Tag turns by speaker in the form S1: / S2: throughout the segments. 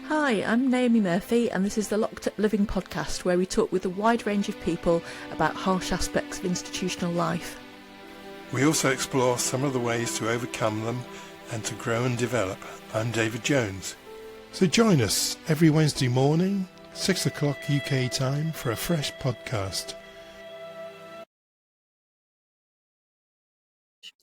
S1: Hi, I'm Naomi Murphy, and this is the Locked Up Living podcast, where we talk with a wide range of people about harsh aspects of institutional life.
S2: We also explore some of the ways to overcome them and to grow and develop. I'm David Jones. So join us every Wednesday morning, 6 o'clock UK time, for a fresh podcast.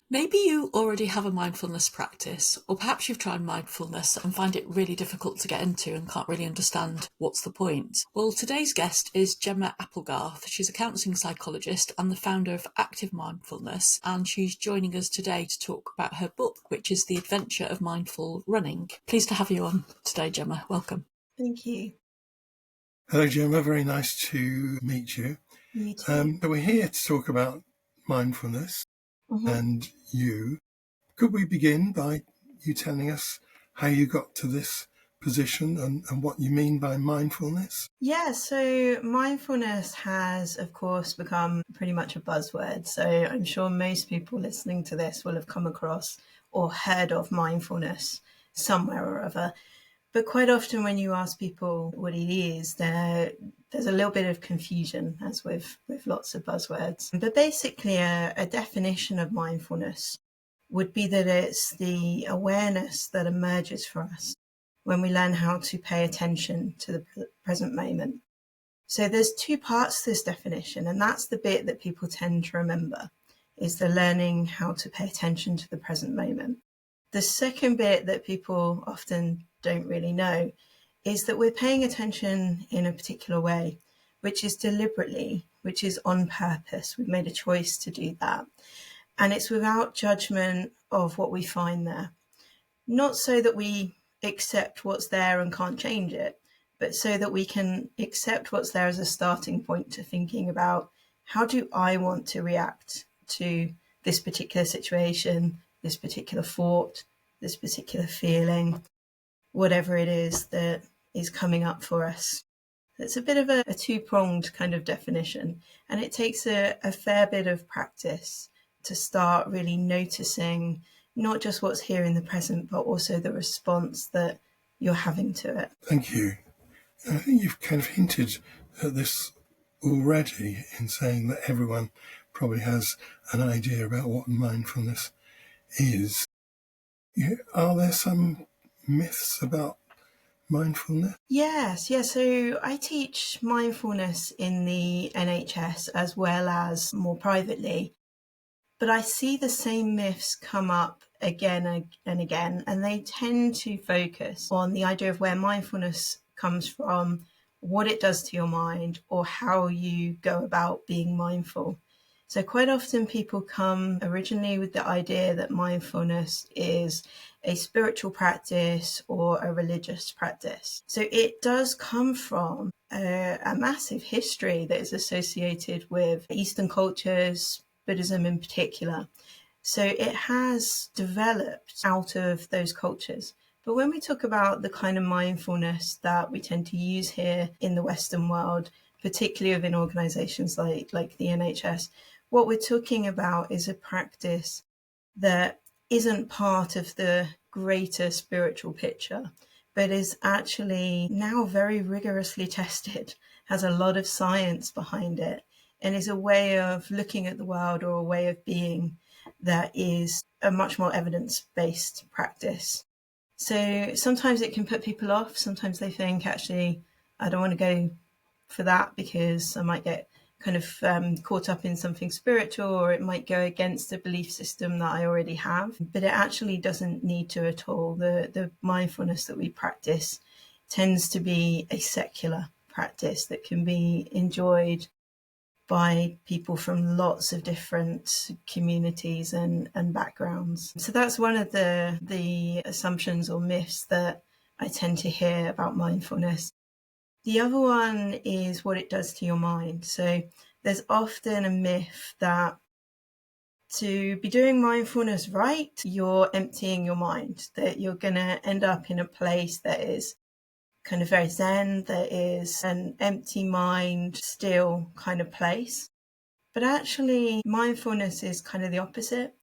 S1: Maybe you already have a mindfulness practice, or perhaps you've tried mindfulness and find it really difficult to get into and can't really understand what's the point. Well, today's guest is Gemma Applegarth. She's a counselling psychologist and the founder of Active Mindfulness, and she's joining us today to talk about her book, which is The Adventure of Mindful Running. Pleased to have you on today, Gemma. Welcome.
S3: Thank you.
S2: Hello, Gemma. Very nice to meet you.
S3: You too.
S2: We're here to talk about mindfulness. And you. Could we begin by you telling us how you got to this position and what you mean by mindfulness?
S3: Yeah, so mindfulness has, of course, become pretty much a buzzword. So I'm sure most people listening to this will have come across or heard of mindfulness somewhere or other. But quite often when you ask people what it is, there's a little bit of confusion, as with lots of buzzwords. But basically a definition of mindfulness would be that it's the awareness that emerges for us when we learn how to pay attention to the present moment. So there's two parts to this definition, and that's the bit that people tend to remember, is the learning how to pay attention to the present moment. The second bit that people often don't really know is that we're paying attention in a particular way, which is deliberately, which is on purpose. We've made a choice to do that. And it's without judgment of what we find there. Not so that we accept what's there and can't change it, but so that we can accept what's there as a starting point to thinking about, how do I want to react to this particular situation, this particular thought, this particular feeling, whatever it is that is coming up for us. It's a bit of a two-pronged kind of definition, and it takes a fair bit of practice to start really noticing not just what's here in the present, but also the response that you're having to it.
S2: Thank you. I think you've kind of hinted at this already in saying that everyone probably has an idea about what mindfulness is. Are there some myths about mindfulness?
S3: Yes. So I teach mindfulness in the NHS as well as more privately. But I see the same myths come up again and again, and they tend to focus on the idea of where mindfulness comes from, what it does to your mind, or how you go about being mindful. So quite often people come originally with the idea that mindfulness is a spiritual practice or a religious practice. So it does come from a massive history that is associated with Eastern cultures, Buddhism in particular. So it has developed out of those cultures. But when we talk about the kind of mindfulness that we tend to use here in the Western world, particularly within organizations like the NHS, what we're talking about is a practice that isn't part of the greater spiritual picture, but is actually now very rigorously tested, has a lot of science behind it, and is a way of looking at the world or a way of being that is a much more evidence-based practice. So sometimes it can put people off. Sometimes they think, actually, I don't want to go for that because I might get kind of caught up in something spiritual, or it might go against a belief system that I already have. But it actually doesn't need to at all. The mindfulness that we practice tends to be a secular practice that can be enjoyed by people from lots of different communities and backgrounds. So that's one of the assumptions or myths that I tend to hear about mindfulness. The other one is what it does to your mind. So there's often a myth that to be doing mindfulness right, you're emptying your mind, that you're going to end up in a place that is kind of very zen, that is an empty mind, still kind of place. But actually, mindfulness is kind of the opposite.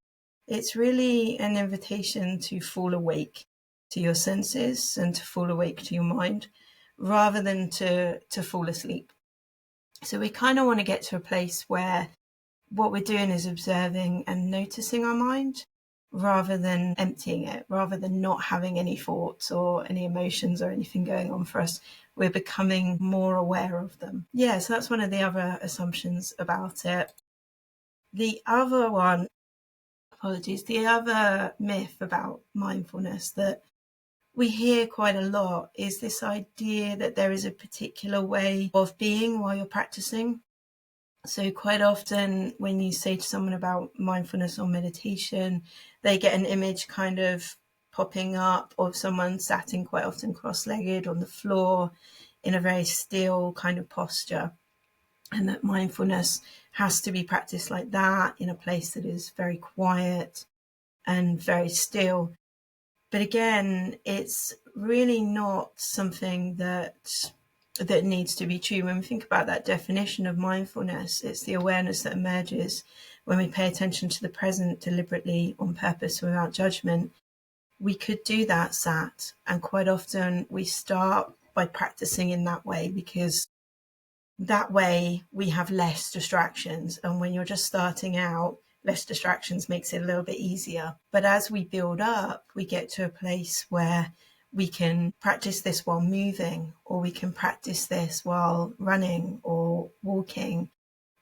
S3: It's really an invitation to fall awake. to your senses and to fall awake to your mind rather than to fall asleep. So we kind of want to get to a place where what we're doing is observing and noticing our mind rather than emptying it, rather than not having any thoughts or any emotions or anything going on for us. We're becoming more aware of them. Yeah, so that's one of the other assumptions about it. The other one, the other myth about mindfulness that we hear quite a lot is this idea that there is a particular way of being while you're practicing. So quite often when you say to someone about mindfulness or meditation, they get an image kind of popping up of someone sat in, quite often cross-legged on the floor in a very still kind of posture. And that mindfulness has to be practiced like that in a place that is very quiet and very still. But again, it's really not something that needs to be true. When we think about that definition of mindfulness, it's the awareness that emerges when we pay attention to the present deliberately, on purpose, without judgment. We could do that sat, and quite often we start by practicing in that way because that way we have less distractions. And when you're just starting out, less distractions makes it a little bit easier. But as we build up, we get to a place where we can practice this while moving, or we can practice this while running or walking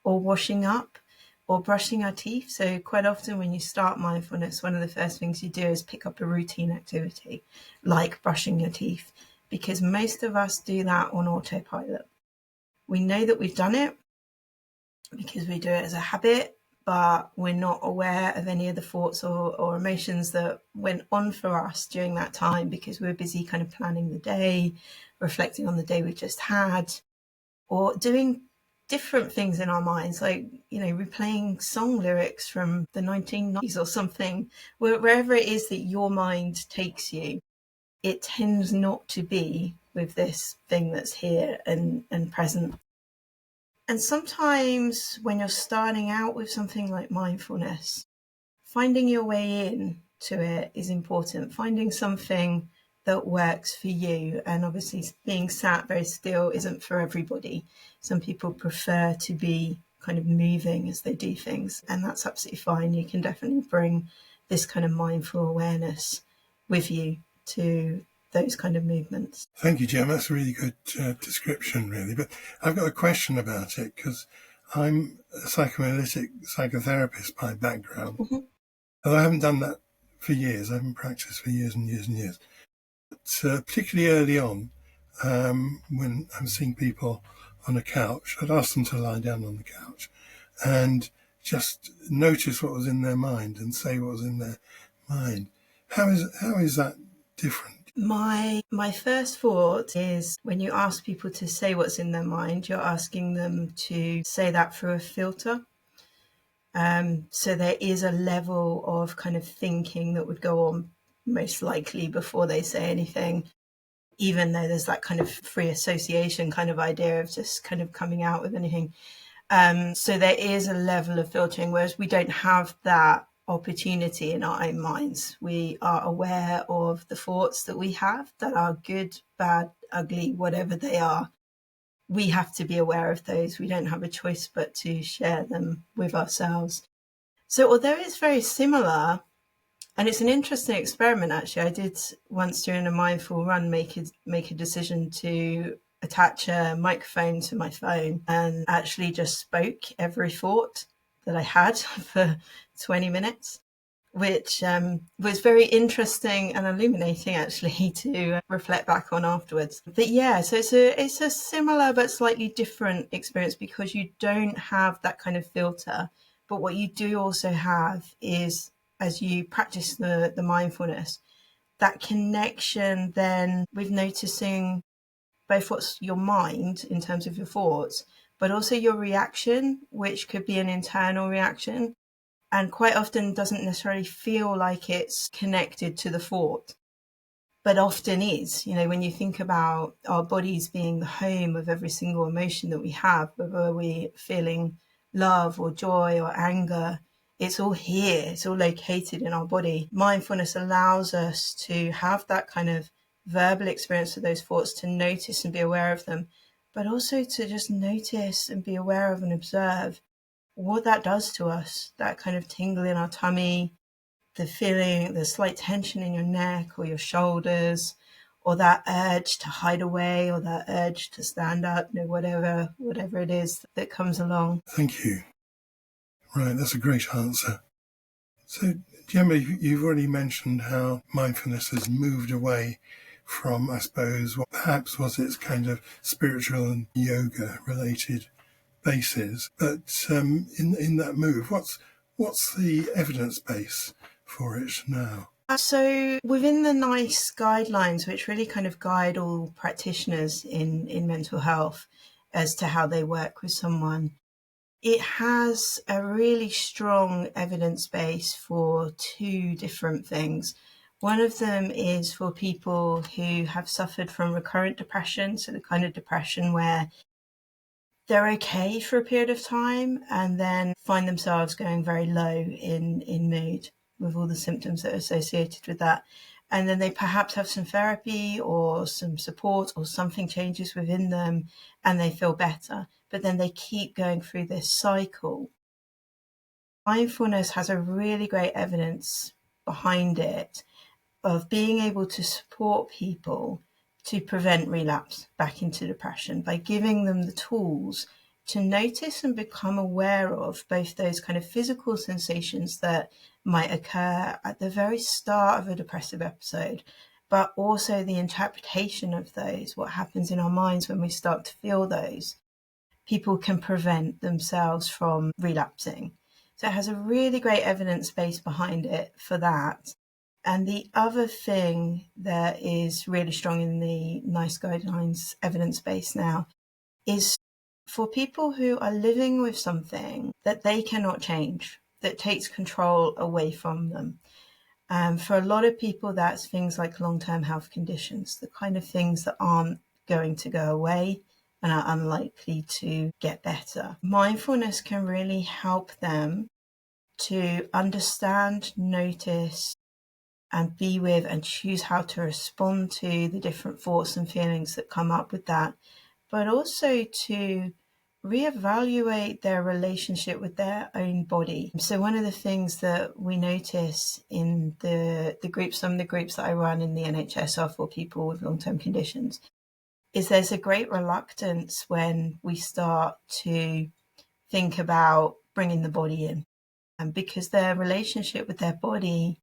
S3: or washing up or brushing our teeth. So quite often when you start mindfulness, one of the first things you do is pick up a routine activity like brushing your teeth, because most of us do that on autopilot. We know that we've done it because we do it as a habit, but we're not aware of any of the thoughts or emotions that went on for us during that time because we're busy kind of planning the day, reflecting on the day we just had, or doing different things in our minds, like, replaying song lyrics from the 1990s or something. Wherever it is that your mind takes you, it tends not to be with this thing that's here and present. And sometimes when you're starting out with something like mindfulness, finding your way in to it is important. Finding something that works for you. And obviously being sat very still isn't for everybody. Some people prefer to be kind of moving as they do things, and that's absolutely fine. You can definitely bring this kind of mindful awareness with you to those kind of movements.
S2: Thank you, Gemma. That's a really good description, really. But I've got a question about it because I'm a psychoanalytic psychotherapist by background.
S3: Mm-hmm.
S2: Although I haven't done that for years. I haven't practiced for years and years and years. But particularly early on, when I'm seeing people on a couch, I'd ask them to lie down on the couch and just notice what was in their mind and say what was in their mind. How is that different?
S3: My first thought is when you ask people to say what's in their mind, you're asking them to say that through a filter. So there is a level of kind of thinking that would go on most likely before they say anything, even though there's that kind of free association kind of idea of just kind of coming out with anything. So there is a level of filtering, whereas we don't have that opportunity in our own minds. We are aware of the thoughts that we have that are good, bad, ugly, whatever they are. We have to be aware of those. We don't have a choice but to share them with ourselves. So although it's very similar, and it's an interesting experiment, actually, I did once during a mindful run make a decision to attach a microphone to my phone and actually just spoke every thought that I had for 20 minutes, which was very interesting and illuminating, actually, to reflect back on afterwards. But yeah, so it's a similar but slightly different experience because you don't have that kind of filter. But what you do also have is, as you practice the mindfulness, that connection then with noticing both what's your mind in terms of your thoughts, but also your reaction, which could be an internal reaction and quite often doesn't necessarily feel like it's connected to the thought, but often is. When you think about our bodies being the home of every single emotion that we have, whether we're feeling love or joy or anger, It's all here. It's all located in our body. Mindfulness allows us to have that kind of verbal experience of those thoughts, to notice and be aware of them, but also to just notice and be aware of and observe what that does to us, that kind of tingle in our tummy, the feeling, the slight tension in your neck or your shoulders, or that urge to hide away, or that urge to stand up, whatever it is that comes along.
S2: Thank you. Right, that's a great answer. So, Gemma, you've already mentioned how mindfulness has moved away from, I suppose, what perhaps was its kind of spiritual and yoga-related basis. But in that move, what's the evidence base for it now?
S3: So within the NICE guidelines, which really kind of guide all practitioners in mental health as to how they work with someone, it has a really strong evidence base for two different things. One of them is for people who have suffered from recurrent depression, so the kind of depression where they're okay for a period of time and then find themselves going very low in mood with all the symptoms that are associated with that. And then they perhaps have some therapy or some support or something changes within them and they feel better, but then they keep going through this cycle. Mindfulness has a really great evidence behind it of being able to support people to prevent relapse back into depression by giving them the tools to notice and become aware of both those kind of physical sensations that might occur at the very start of a depressive episode, but also the interpretation of those, what happens in our minds when we start to feel those. People can prevent themselves from relapsing. So it has a really great evidence base behind it for that. And the other thing that is really strong in the NICE guidelines evidence base now is for people who are living with something that they cannot change, that takes control away from them. For a lot of people, that's things like long-term health conditions, the kind of things that aren't going to go away and are unlikely to get better. Mindfulness can really help them to understand, notice, and be with and choose how to respond to the different thoughts and feelings that come up with that, but also to reevaluate their relationship with their own body. So one of the things that we notice in the groups, some of the groups that I run in the NHS are for people with long-term conditions, is there's a great reluctance when we start to think about bringing the body in, and because their relationship with their body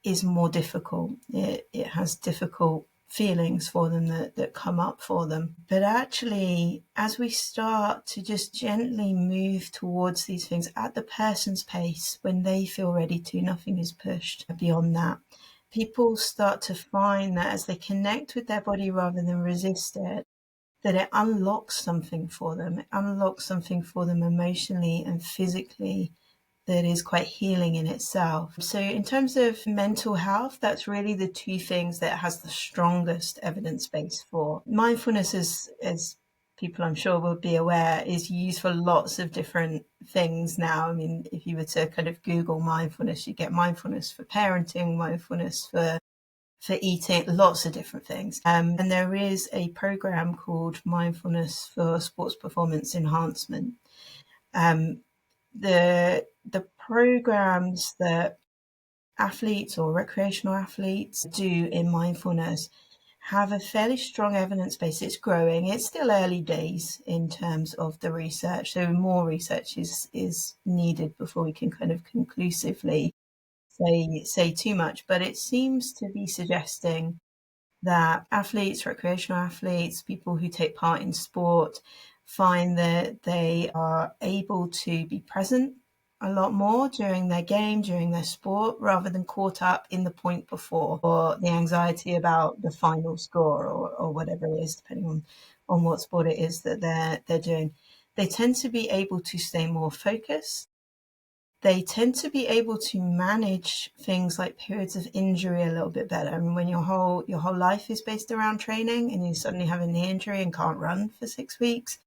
S3: is more difficult. It has difficult feelings for them that come up for them. But actually, as we start to just gently move towards these things at the person's pace, when they feel ready to, nothing is pushed beyond that. People start to find that as they connect with their body rather than resist it, that it unlocks something for them. It unlocks something for them emotionally and physically that is quite healing in itself. So in terms of mental health, that's really the two things that has the strongest evidence base for. Mindfulness, as people I'm sure will be aware, is used for lots of different things now. I mean, if you were to kind of Google mindfulness, you get mindfulness for parenting, mindfulness for eating, lots of different things. And there is a program called Mindfulness for Sports Performance Enhancement. The programs that athletes or recreational athletes do in mindfulness have a fairly strong evidence base. It's growing. It's still early days in terms of the research. So more research is needed before we can kind of conclusively say too much. But it seems to be suggesting that athletes, recreational athletes, people who take part in sport find that they are able to be present a lot more during their game, during their sport, rather than caught up in the point before or the anxiety about the final score or whatever it is, depending on what sport it is that they're doing. They tend to be able to stay more focused. They tend to be able to manage things like periods of injury a little bit better. I mean, when your whole life is based around training and you suddenly have a knee injury and can't run for 6 weeks,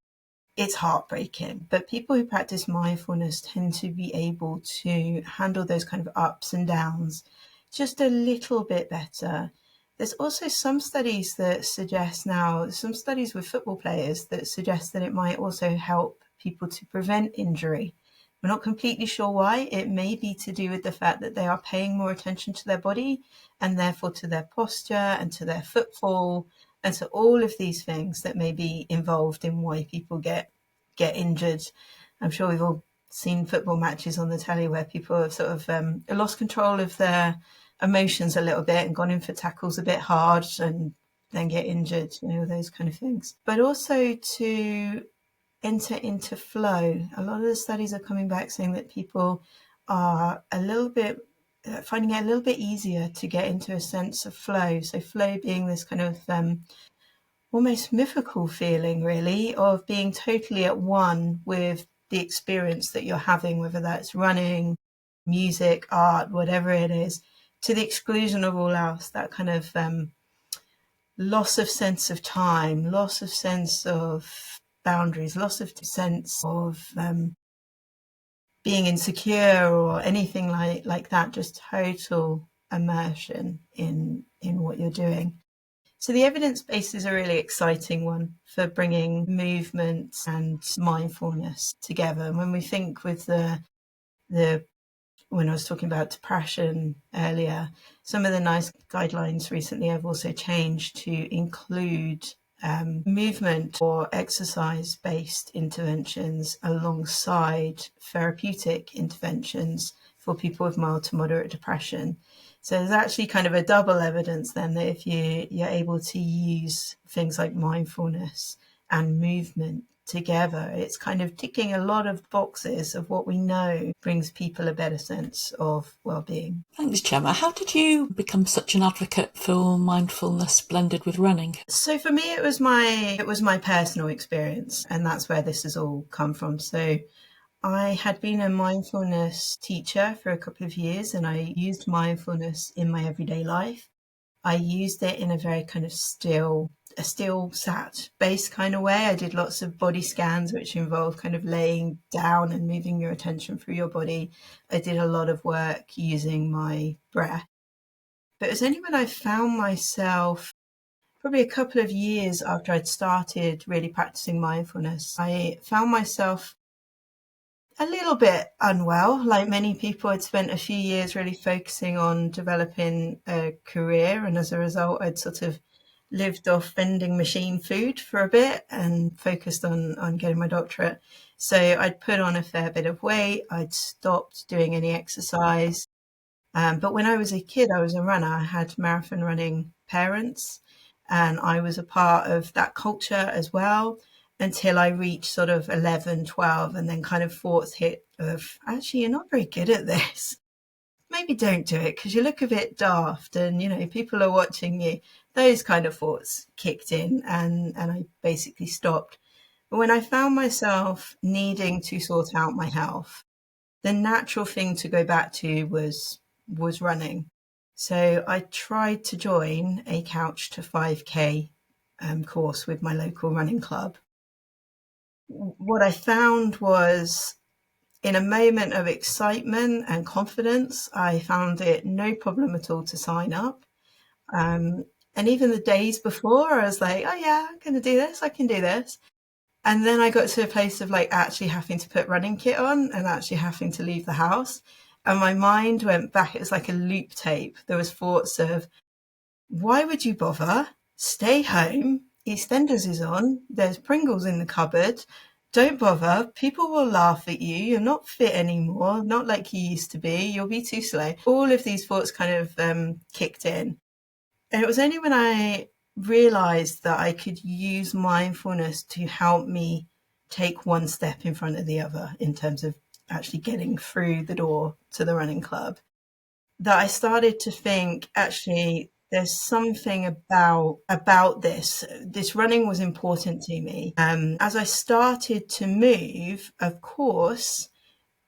S3: it's heartbreaking. But people who practice mindfulness tend to be able to handle those kind of ups and downs just a little bit better. There's also some studies that suggest now, some studies with football players that suggest that it might also help people to prevent injury. We're not completely sure why. It may be to do with the fact that they are paying more attention to their body and therefore to their posture and to their footfall and to all of these things that may be involved in why people get injured. I'm sure we've all seen football matches on the telly where people have sort of lost control of their emotions a little bit and gone in for tackles a bit hard and then get injured, those kind of things. But also to enter into flow. A lot of the studies are coming back saying that people are a little bit finding it a little bit easier to get into a sense of flow. So flow being this kind of almost mythical feeling, really, of being totally at one with the experience that you're having, whether that's running, music, art, whatever it is, to the exclusion of all else. That kind of loss of sense of time, loss of sense of boundaries, loss of sense of being insecure or anything like that, just total immersion in what you're doing. So the evidence base is a really exciting one for bringing movement and mindfulness together. And when we think with the when I was talking about depression earlier, some of the NICE guidelines recently have also changed to include movement or exercise-based interventions alongside therapeutic interventions for people with mild to moderate depression. So there's actually kind of a double evidence then that if you're able to use things like mindfulness and movement together, it's kind of ticking a lot of boxes of what we know brings people a better sense of well-being.
S1: Thanks, Gemma. How did you become such an advocate for mindfulness blended with running?
S3: So for me, it was my personal experience, and that's where this has all come from. So I had been a mindfulness teacher for a couple of years, and I used mindfulness in my everyday life. I used it in a very kind of still sat based kind of way. I did lots of body scans, which involved kind of laying down and moving your attention through your body. I did a lot of work using my breath. But it was only when I found myself, probably a couple of years after I'd started really practicing mindfulness, I found myself a little bit unwell. Like many people, I'd spent a few years really focusing on developing a career, and as a result, I'd sort of lived off vending machine food for a bit and focused on getting my doctorate. So I'd put on a fair bit of weight. I'd stopped doing any exercise. But when I was a kid, I was a runner. I had marathon running parents, and I was a part of that culture as well until I reached sort of 11, 12, and then kind of fourth hit of, actually, you're not very good at this. Maybe don't do it because you look a bit daft and, people are watching you. Those kind of thoughts kicked in, and I basically stopped. But when I found myself needing to sort out my health, the natural thing to go back to was running. So I tried to join a Couch to 5K course with my local running club. What I found was, in a moment of excitement and confidence, I found it no problem at all to sign up. And even the days before, I was like, oh yeah, I'm going to do this. I can do this. And then I got to a place of like actually having to put running kit on and actually having to leave the house. And my mind went back. It was like a loop tape. There was thoughts of, why would you bother? Stay home. EastEnders is on. There's Pringles in the cupboard. Don't bother. People will laugh at you. You're not fit anymore. Not like you used to be. You'll be too slow. All of these thoughts kind of kicked in. And it was only when I realized that I could use mindfulness to help me take one step in front of the other in terms of actually getting through the door to the running club, that I started to think, actually, there's something about this running was important to me. As I started to move, of course,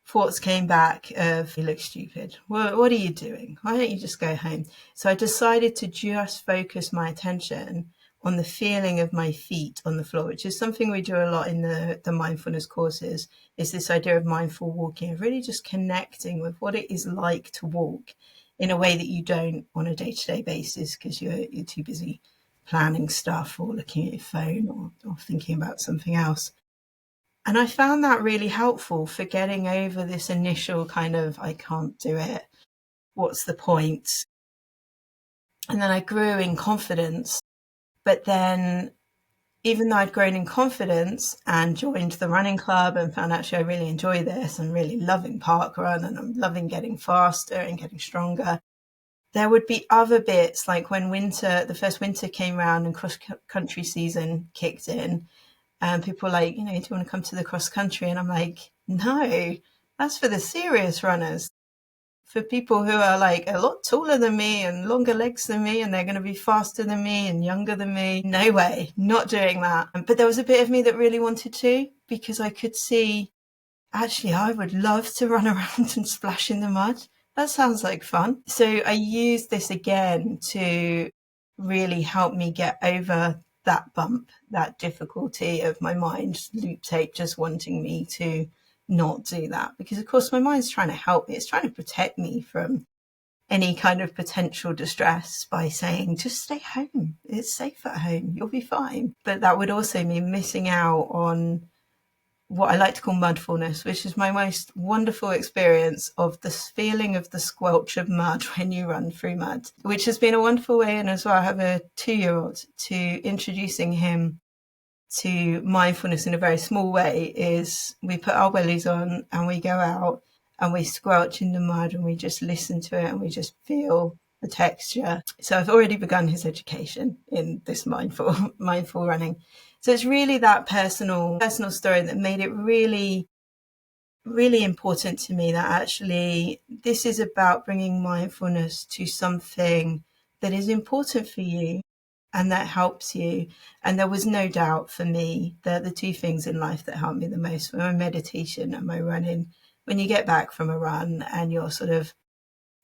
S3: thoughts came back of, you look stupid. What are you doing? Why don't you just go home? So I decided to just focus my attention on the feeling of my feet on the floor, which is something we do a lot in the mindfulness courses, is this idea of mindful walking, of really just connecting with what it is like to walk in a way that you don't on a day-to-day basis because you're too busy planning stuff or looking at your phone or thinking about something else. And I found that really helpful for getting over this initial kind of, I can't do it, what's the point? And then I grew in confidence. But then, even though I'd grown in confidence and joined the running club and found actually I really enjoy this, I'm really loving park run and I'm loving getting faster and getting stronger, there would be other bits, like when the first winter came around and cross country season kicked in, and people were like, do you want to come to the cross country? And I'm like, no, that's for the serious runners. For people who are like a lot taller than me and longer legs than me, and they're going to be faster than me and younger than me. No way, not doing that. But there was a bit of me that really wanted to, because I could see, actually, I would love to run around and splash in the mud. That sounds like fun. So I used this again to really help me get over that bump, that difficulty of my mind loop tape just wanting me to not do that. Because of course my mind's trying to help me. It's trying to protect me from any kind of potential distress by saying, just stay home. It's safe at home. You'll be fine. But that would also mean missing out on what I like to call mudfulness, which is my most wonderful experience of the feeling of the squelch of mud when you run through mud, which has been a wonderful way in as well. I have a 2-year-old, to introducing him to mindfulness in a very small way is we put our wellies on and we go out and we squelch in the mud and we just listen to it and we just feel the texture. So I've already begun his education in this mindful running. So it's really that personal story that made it really, really important to me, that actually this is about bringing mindfulness to something that is important for you and that helps you. And there was no doubt for me that the two things in life that helped me the most were my meditation and my running. When you get back from a run and you're sort of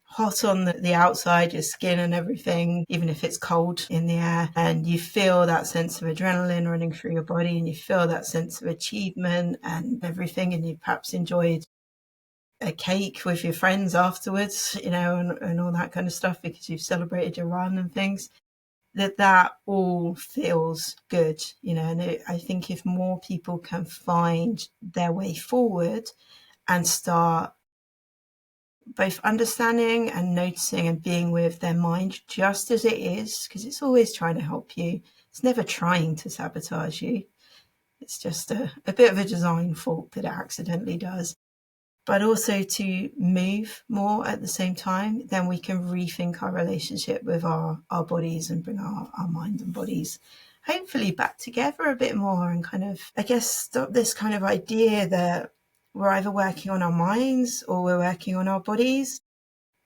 S3: hot on the outside, your skin and everything, even if it's cold in the air, and you feel that sense of adrenaline running through your body and you feel that sense of achievement and everything, and you perhaps enjoyed a cake with your friends afterwards, and all that kind of stuff because you've celebrated your run and things, that all feels good, and I think if more people can find their way forward and start both understanding and noticing and being with their mind just as it is, because it's always trying to help you. It's never trying to sabotage you. It's just a bit of a design fault that it accidentally does. But also to move more at the same time, then we can rethink our relationship with our bodies and bring our mind and bodies hopefully back together a bit more, and kind of, I guess, stop this kind of idea that we're either working on our minds or we're working on our bodies,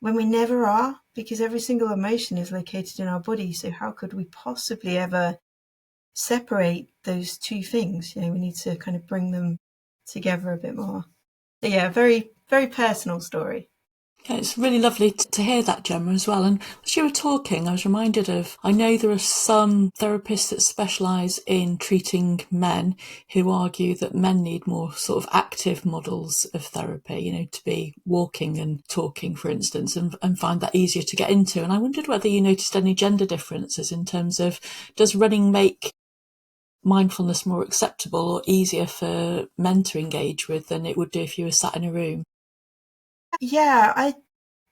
S3: when we never are, because every single emotion is located in our body. So how could we possibly ever separate those two things? We need to kind of bring them together a bit more. So yeah, very, very personal story.
S1: Yeah, it's really lovely to hear that, Gemma, as well. And as you were talking, I was reminded of, I know there are some therapists that specialise in treating men who argue that men need more sort of active models of therapy, to be walking and talking, for instance, and find that easier to get into. And I wondered whether you noticed any gender differences in terms of, does running make mindfulness more acceptable or easier for men to engage with than it would do if you were sat in a room?
S3: Yeah,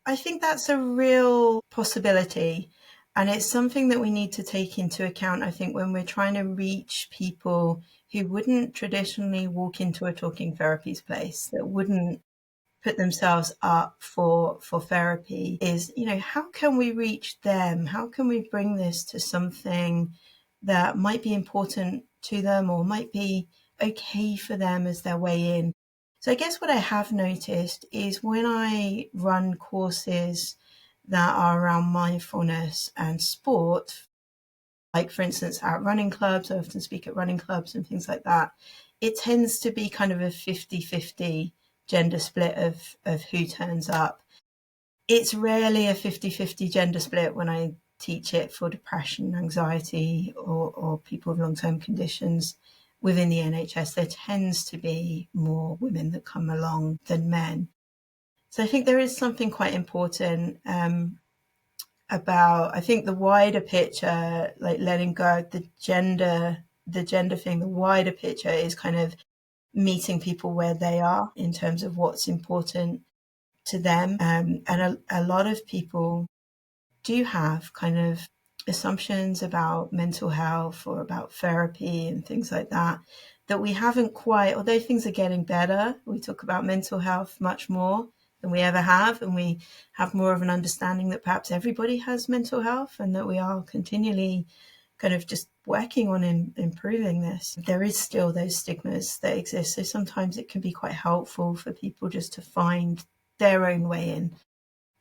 S3: I think that's a real possibility. And it's something that we need to take into account, I think, when we're trying to reach people who wouldn't traditionally walk into a talking therapies place, that wouldn't put themselves up for therapy, is, how can we reach them? How can we bring this to something that might be important to them or might be okay for them as their way in? So I guess what I have noticed is when I run courses that are around mindfulness and sport, like for instance at running clubs, I often speak at running clubs and things like that, it tends to be kind of a 50-50 gender split of who turns up. It's rarely a 50-50 gender split when I teach it for depression, anxiety, or people with long-term conditions within the NHS, there tends to be more women that come along than men. So I think there is something quite important about, I think, the wider picture, like letting go of the gender thing. The wider picture is kind of meeting people where they are in terms of what's important to them. And a lot of people do have kind of assumptions about mental health or about therapy and things like that we haven't quite, although things are getting better, we talk about mental health much more than we ever have, and we have more of an understanding that perhaps everybody has mental health and that we are continually kind of just working on improving this. There is still those stigmas that exist, so sometimes it can be quite helpful for people just to find their own way in.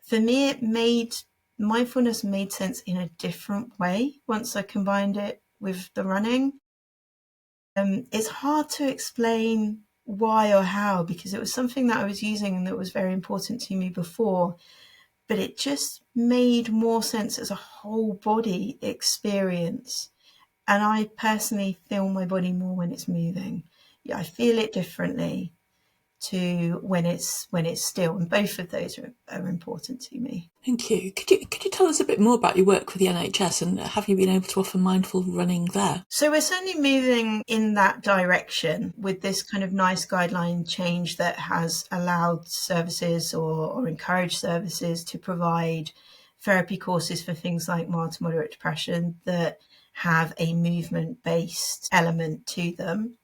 S3: For me, mindfulness made sense in a different way once I combined it with the running. It's hard to explain why or how, because it was something that I was using and that was very important to me before, but it just made more sense as a whole body experience. And I personally feel my body more when it's moving. Yeah, I feel it differently to when it's still, and both of those are important to me.
S1: Thank you. Could you tell us a bit more about your work with the NHS, and have you been able to offer mindful running there?
S3: So we're certainly moving in that direction with this kind of nice guideline change that has allowed services or encouraged services to provide therapy courses for things like mild to moderate depression that have a movement-based element to them.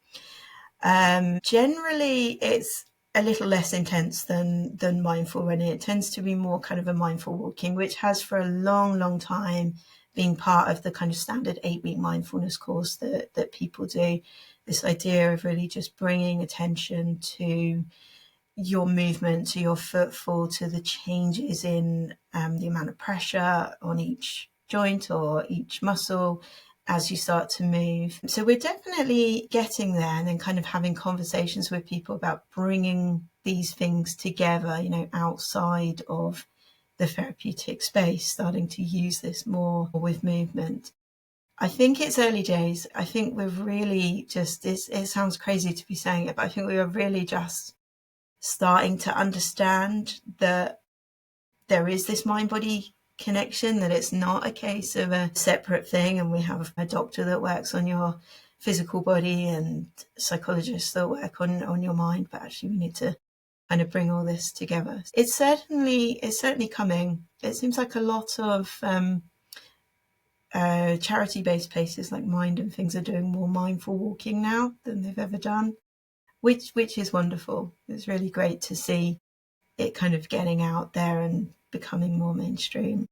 S3: Generally, it's a little less intense than mindful running. It tends to be more kind of a mindful walking, which has for a long, long time been part of the kind of standard 8-week mindfulness course that people do. This idea of really just bringing attention to your movement, to your footfall, to the changes in the amount of pressure on each joint or each muscle as you start to move. So we're definitely getting there, and then kind of having conversations with people about bringing these things together, outside of the therapeutic space, starting to use this more with movement. I think it's early days. I think we're really just, it sounds crazy to be saying it, but I think we are really just starting to understand that there is this mind-body connection, that it's not a case of a separate thing, and we have a doctor that works on your physical body and psychologists that work on your mind, but actually we need to kind of bring all this together. It's certainly coming. It seems like a lot of charity-based places like Mind and things are doing more mindful walking now than they've ever done, which is wonderful. It's really great to see it kind of getting out there and becoming more mainstream.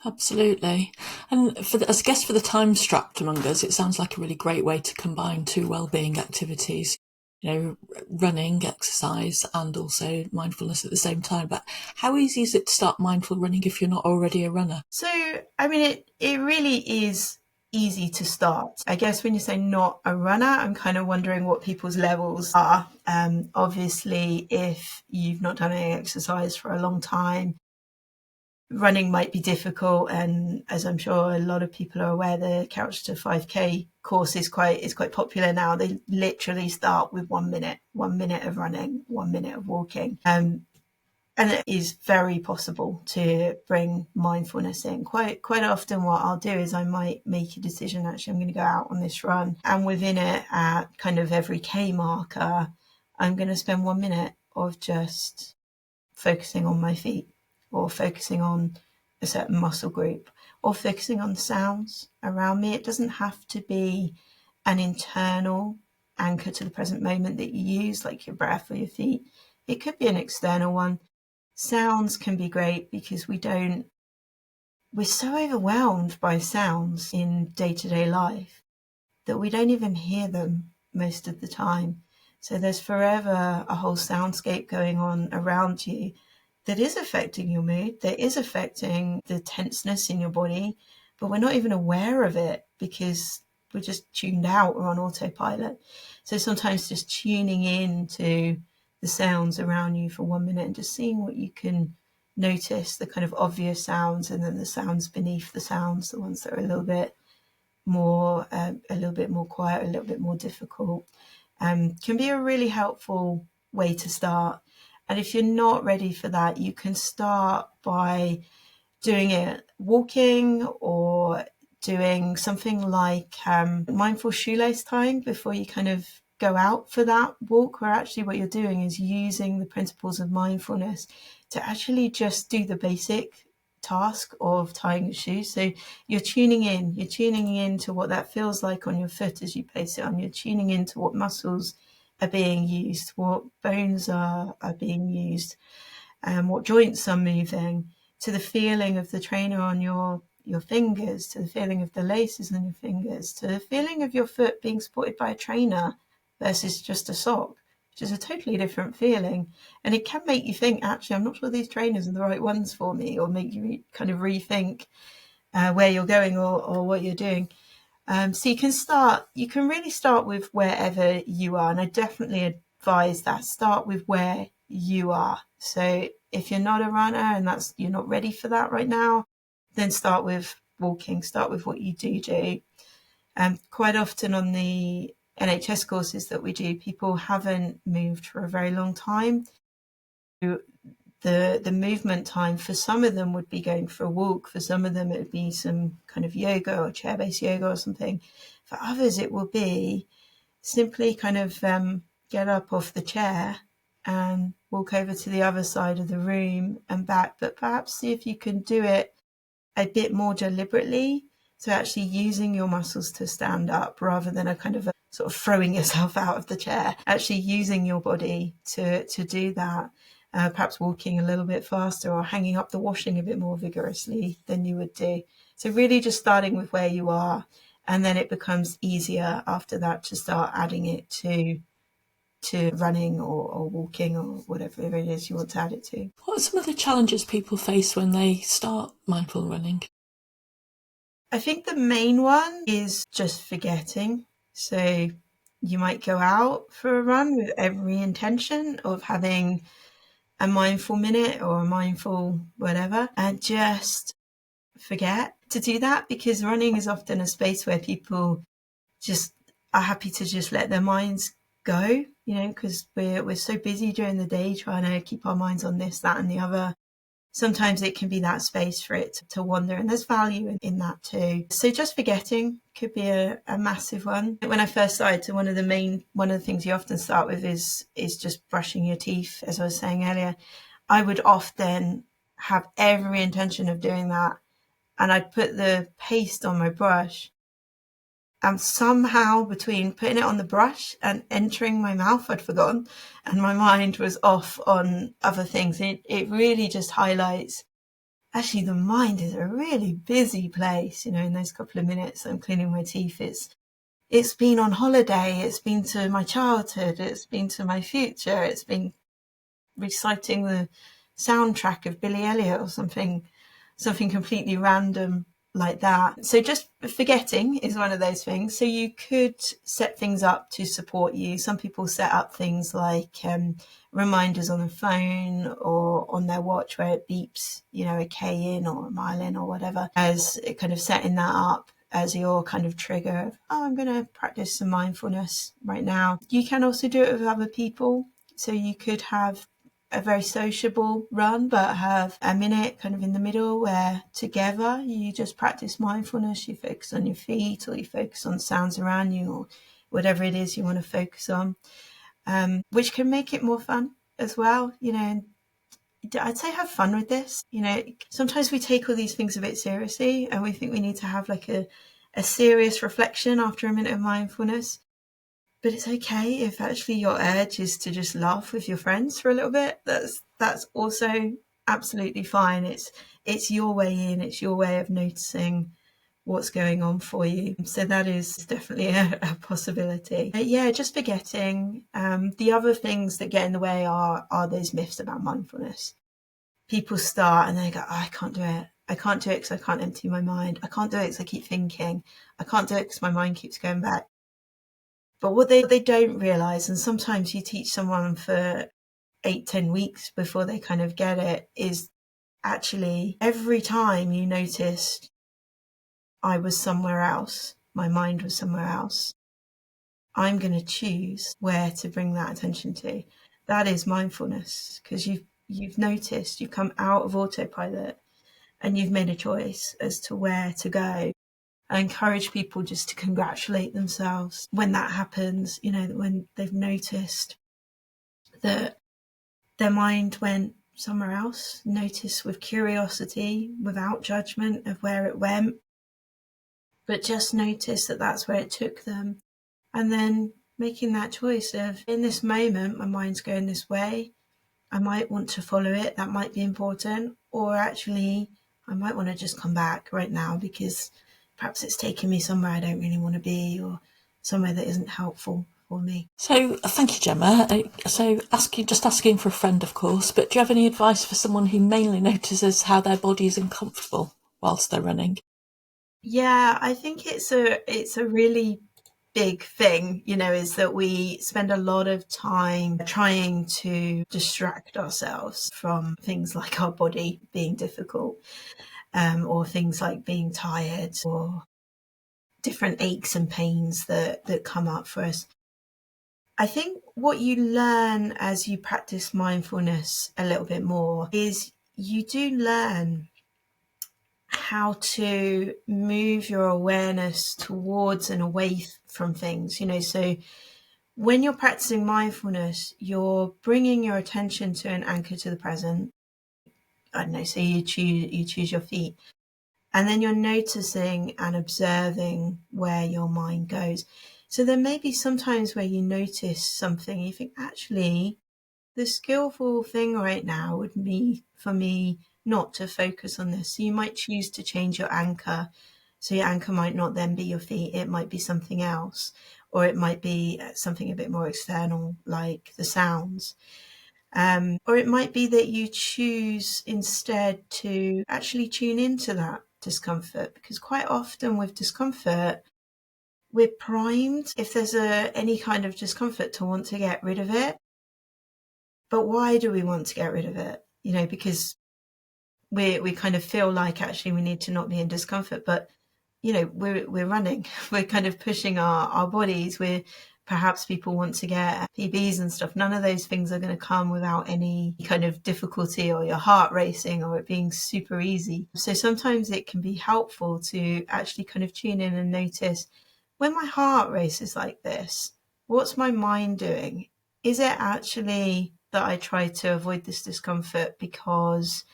S1: Absolutely. And as a guest for the time strapped among us, it sounds like a really great way to combine two wellbeing activities, running, exercise, and also mindfulness at the same time. But how easy is it to start mindful running if you're not already a runner?
S3: So, I mean, it really is easy to start. I guess when you say not a runner, I'm kind of wondering what people's levels are. Obviously, if you've not done any exercise for a long time, running might be difficult, and as I'm sure a lot of people are aware, the Couch to 5K course is quite popular now. They literally start with 1 minute of running, 1 minute of walking. And it is very possible to bring mindfulness in. Quite often what I'll do is I might make a decision, actually I'm going to go out on this run, and within it, at kind of every K marker, I'm going to spend 1 minute of just focusing on my feet, or focusing on a certain muscle group, or focusing on the sounds around me. It doesn't have to be an internal anchor to the present moment that you use, like your breath or your feet. It could be an external one. Sounds can be great because we're so overwhelmed by sounds in day-to-day life that we don't even hear them most of the time. So there's forever a whole soundscape going on around you that is affecting your mood, that is affecting the tenseness in your body, but we're not even aware of it because we're just tuned out, we're on autopilot. So sometimes just tuning in to the sounds around you for 1 minute and just seeing what you can notice the kind of obvious sounds, and then the sounds beneath the sounds, the ones that are a little bit more quiet, a little bit more difficult, can be a really helpful way to start. And if you're not ready for that, you can start by doing it walking, or doing something like mindful shoelace tying before you kind of go out for that walk, where actually what you're doing is using the principles of mindfulness to actually just do the basic task of tying your shoes. So you're tuning in to what that feels like on your foot as you place it on. You're tuning into what muscles are being used, what bones are being used, what joints are moving, to the feeling of the trainer on your fingers, to the feeling of the laces on your fingers, to the feeling of your foot being supported by a trainer versus just a sock, which is a totally different feeling. And it can make you think, actually, I'm not sure these trainers are the right ones for me, or make you kind of rethink where you're going, or what you're doing. So you can really start with wherever you are. And I definitely advise that. Start with where you are. So if you're not a runner and you're not ready for that right now, then start with walking, start with what you do. Quite often on the NHS courses that we do, people haven't moved for a very long time. The movement time for some of them would be going for a walk. For some of them, it would be some kind of yoga or chair-based yoga or something. For others, it will be simply kind of get up off the chair and walk over to the other side of the room and back, but perhaps see if you can do it a bit more deliberately. So actually using your muscles to stand up, rather than a kind of a sort of throwing yourself out of the chair, actually using your body to do that. Perhaps walking a little bit faster, or hanging up the washing a bit more vigorously than you would do. So really just starting with where you are, and then it becomes easier after that to start adding it to running or walking, or whatever it is you want to add it to.
S1: What are some of the challenges people face when they start mindful running?
S3: I think the main one is just forgetting. So you might go out for a run with every intention of having a mindful minute or a mindful whatever, and just forget to do that, because running is often a space where people just are happy to just let their minds go, because we're so busy during the day trying to keep our minds on this, that, and the other. Sometimes it can be that space for it to wander, and there's value in that too. So just forgetting could be a massive one. When I first started, one of the things you often start with is just brushing your teeth. As I was saying earlier, I would often have every intention of doing that, and I'd put the paste on my brush, and somehow between putting it on the brush and entering my mouth, I'd forgotten, and my mind was off on other things. It really just highlights, actually, the mind is a really busy place. In those couple of minutes I'm cleaning my teeth, it's been on holiday, it's been to my childhood, it's been to my future, it's been reciting the soundtrack of Billy Elliot or something completely random like that. So just forgetting is one of those things. So you could set things up to support you. Some people set up things like reminders on the phone or on their watch, where it beeps, a K in or a mile in or whatever, as it kind of setting that up as your kind of trigger of, I'm going to practice some mindfulness right now. You can also do it with other people. So you could have a very sociable run, but have a minute kind of in the middle where together you just practice mindfulness. You focus on your feet, or you focus on sounds around you, or whatever it is you want to focus on, which can make it more fun as well. I'd say have fun with this. Sometimes we take all these things a bit seriously, and we think we need to have like a serious reflection after a minute of mindfulness. But it's okay if actually your urge is to just laugh with your friends for a little bit. That's also absolutely fine. It's your way in. It's your way of noticing what's going on for you. So that is definitely a possibility. Yeah, just forgetting. The other things that get in the way are those myths about mindfulness. People start and they go, I can't do it. I can't do it because I can't empty my mind. I can't do it because I keep thinking. I can't do it because my mind keeps going back. But what they don't realise, and sometimes you teach someone for 8-10 weeks before they kind of get it, is actually every time you noticed I was somewhere else, my mind was somewhere else, I'm going to choose where to bring that attention to. That is mindfulness, because you've noticed, you've come out of autopilot and you've made a choice as to where to go. I encourage people just to congratulate themselves when that happens, when they've noticed that their mind went somewhere else. Notice with curiosity, without judgment of where it went, but just notice that that's where it took them. And then making that choice of, in this moment, my mind's going this way. I might want to follow it. That might be important. Or actually, I might want to just come back right now because perhaps it's taking me somewhere I don't really want to be, or somewhere that isn't helpful for me.
S1: So thank you, Gemma. So asking for a friend, of course, but do you have any advice for someone who mainly notices how their body is uncomfortable whilst they're running?
S3: Yeah, I think it's a really big thing, is that we spend a lot of time trying to distract ourselves from things like our body being difficult, or things like being tired, or different aches and pains that come up for us. I think what you learn as you practice mindfulness a little bit more is you do learn how to move your awareness towards and away from things, so when you're practicing mindfulness, you're bringing your attention to an anchor to the present. I don't know, so you choose your feet, and then you're noticing and observing where your mind goes. So there may be some times where you notice something and you think, actually, the skillful thing right now would be for me not to focus on this. So you might choose to change your anchor. So your anchor might not then be your feet, it might be something else, or it might be something a bit more external, like the sounds. Or it might be that you choose instead to actually tune into that discomfort, because quite often with discomfort, we're primed, if there's any kind of discomfort, to want to get rid of it. But why do we want to get rid of it? Because we kind of feel like actually we need to not be in discomfort, but we're running, we're kind of pushing our bodies. Perhaps people want to get PBs and stuff. None of those things are going to come without any kind of difficulty, or your heart racing, or it being super easy. So sometimes it can be helpful to actually kind of tune in and notice, when my heart races like this, what's my mind doing? Is it actually that I try to avoid this discomfort because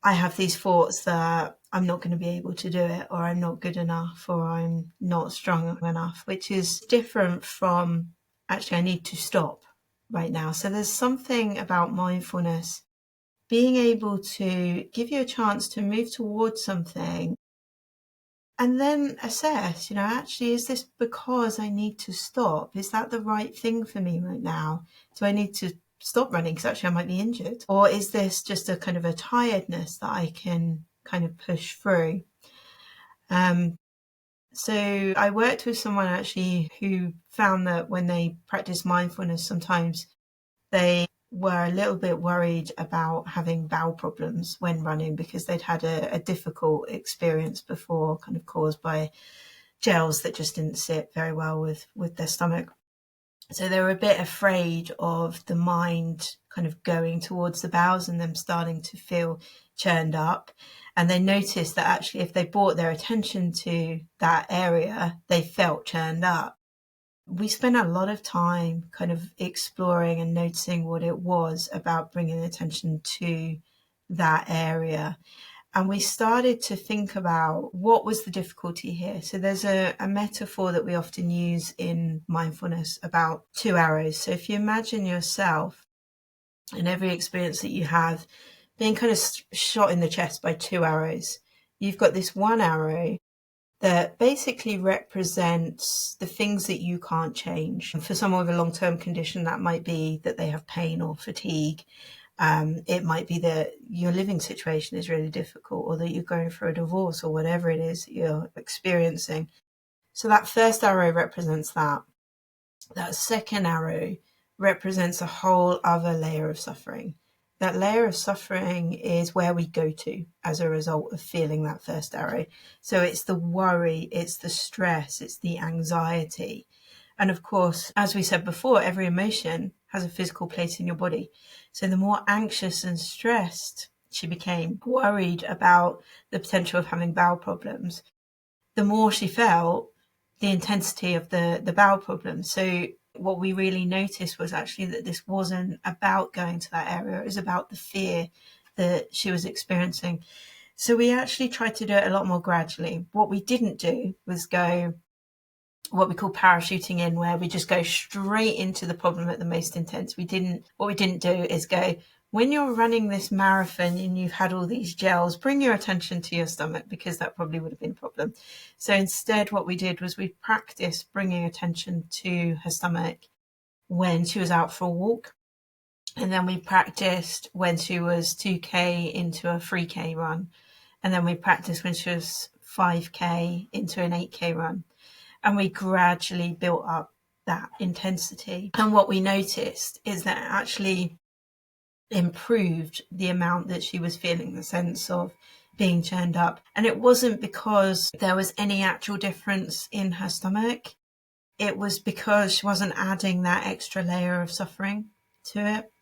S3: I have these thoughts that I'm not going to be able to do it, or I'm not good enough, or I'm not strong enough, which is different from actually I need to stop right now. So there's something about mindfulness being able to give you a chance to move towards something and then assess, actually, is this because I need to stop? Is that the right thing for me right now? Do I need to stop running because actually I might be injured? Or is this just a kind of a tiredness that I can kind of push through? So I worked with someone actually who found that when they practice mindfulness, sometimes they were a little bit worried about having bowel problems when running, because they'd had a difficult experience before, kind of caused by gels that just didn't sit very well with their stomach. So they were a bit afraid of the mind kind of going towards the bowels and them starting to feel churned up. And they noticed that actually if they brought their attention to that area, they felt churned up. We spent a lot of time kind of exploring and noticing what it was about bringing attention to that area. And we started to think about what was the difficulty here. So there's a metaphor that we often use in mindfulness about two arrows. So if you imagine yourself and every experience that you have being kind of shot in the chest by two arrows, you've got this one arrow that basically represents the things that you can't change. For someone with a long-term condition, that might be that they have pain or fatigue. It might be that your living situation is really difficult, or that you're going through a divorce, or whatever it is that you're experiencing. So that first arrow represents that. That second arrow represents a whole other layer of suffering. That layer of suffering is where we go to as a result of feeling that first arrow. So it's the worry, it's the stress, it's the anxiety. And of course, as we said before, every emotion has a physical place in your body. So the more anxious and stressed she became, worried about the potential of having bowel problems, the more she felt the intensity of the bowel problems. So what we really noticed was actually that this wasn't about going to that area. It was about the fear that she was experiencing. So we actually tried to do it a lot more gradually. What we didn't do was go what we call parachuting in, where we just go straight into the problem at the most intense. What we didn't do is go, when you're running this marathon and you've had all these gels, bring your attention to your stomach, because that probably would have been a problem. So instead, what we did was we practiced bringing attention to her stomach when she was out for a walk. And then we practiced when she was 2K into a 3K run. And then we practiced when she was 5K into an 8K run. And we gradually built up that intensity. And what we noticed is that it actually improved the amount that she was feeling, the sense of being churned up. And it wasn't because there was any actual difference in her stomach. It was because she wasn't adding that extra layer of suffering to it.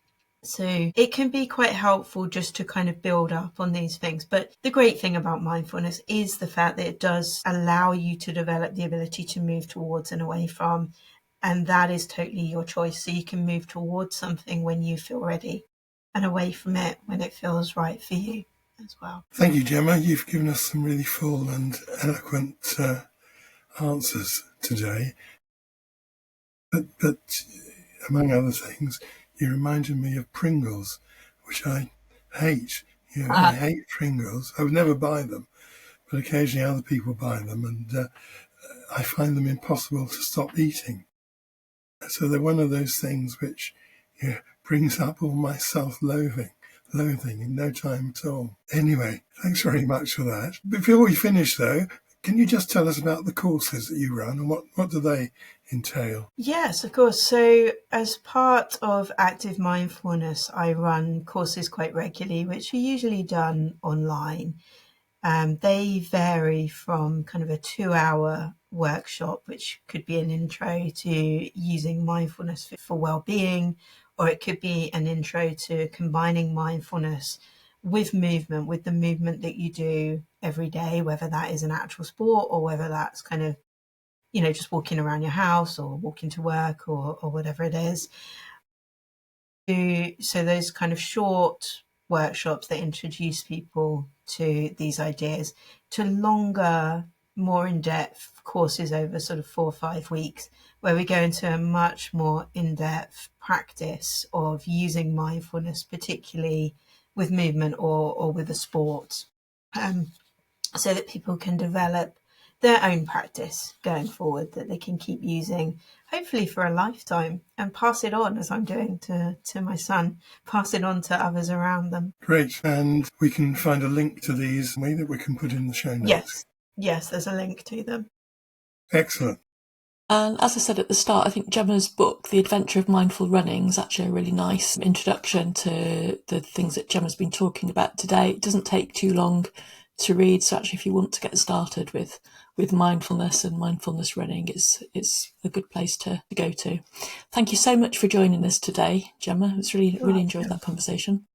S3: So it can be quite helpful just to kind of build up on these things. But the great thing about mindfulness is the fact that it does allow you to develop the ability to move towards and away from. And that is totally your choice. So you can move towards something when you feel ready and away from it when it feels right for you as well.
S2: Thank you, Gemma. You've given us some really full and eloquent answers today. But among other things, you reminded me of Pringles, which I hate. I hate Pringles. I would never buy them, but occasionally other people buy them, and I find them impossible to stop eating. So they're one of those things which brings up all my self-loathing in no time at all. Anyway, thanks very much for that. Before we finish, though, can you just tell us about the courses that you run and what do they entail?
S3: Yes, of course. So as part of active mindfulness, I run courses quite regularly, which are usually done online. They vary from kind of a 2-hour workshop, which could be an intro to using mindfulness for well-being, or it could be an intro to combining mindfulness with movement, with the movement that you do every day, whether that is an actual sport or whether that's kind of, just walking around your house or walking to work or whatever it is. So those kind of short workshops that introduce people to these ideas, to longer, more in-depth courses over sort of 4 or 5 weeks, where we go into a much more in-depth practice of using mindfulness, particularly with movement or with a sport, so that people can develop their own practice going forward that they can keep using, hopefully for a lifetime, and pass it on, as I'm doing to my son, pass it on to others around them.
S2: Great. And we can find a link to these that we can put in the show notes.
S3: Yes, there's a link to them.
S2: Excellent.
S1: And as I said at the start, I think Gemma's book, The Adventure of Mindful Running, is actually a really nice introduction to the things that Gemma's been talking about today. It doesn't take too long to read, so actually if you want to get started with mindfulness and mindfulness running, it's a good place to go to. Thank you so much for joining us today, Gemma. It's really enjoyed that conversation.